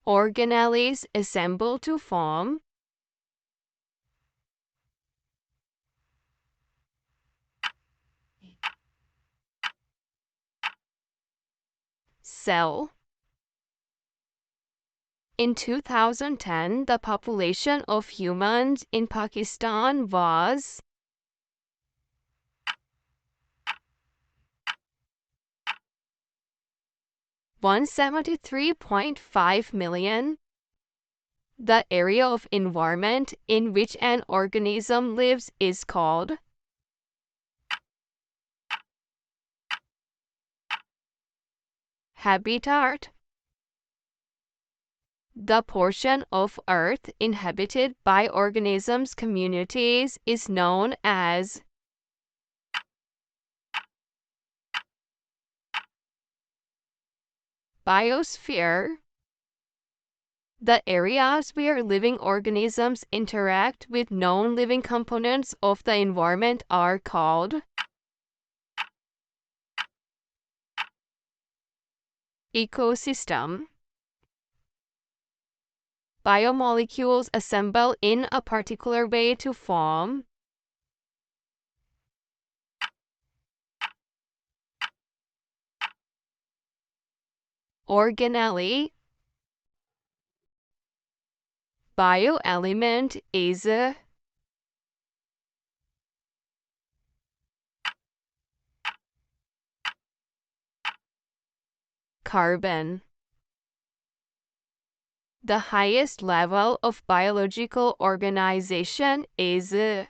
organelles assemble to form cell. In 2010, the population of humans in Pakistan was 173.5 million. The area of environment in which an organism lives is called habitat. The portion of Earth inhabited by organisms communities is known as biosphere. The areas where living organisms interact with known living components of the environment are called ecosystem. Biomolecules assemble in a particular way to form organelle. Bioelement is a carbon. The highest level of biological organization is a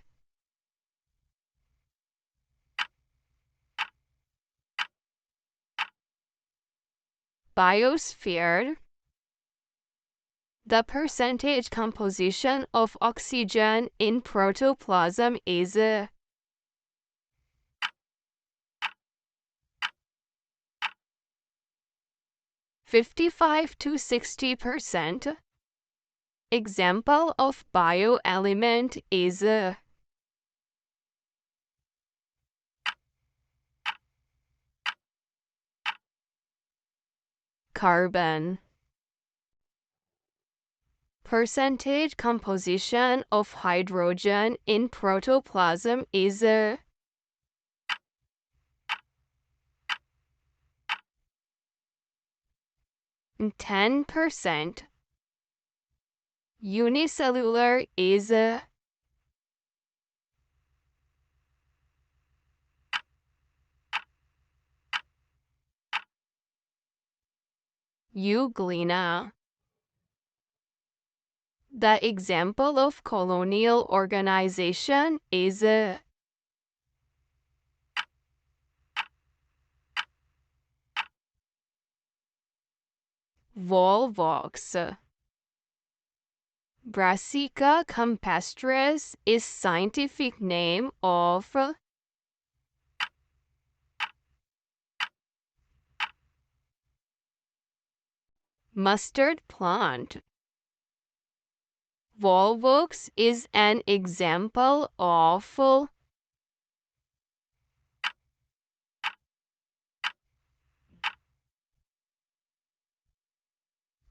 biosphere. The percentage composition of oxygen in protoplasm is a 55 to 60%. Example of bioelement is a carbon. Percentage composition of hydrogen in protoplasm is a 10%. Unicellular is a euglena. The example of colonial organization is a volvox. Brassica campestris is scientific name of mustard plant. Volvox is an example of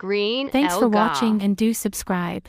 green Thanks for alga. watching and do subscribe.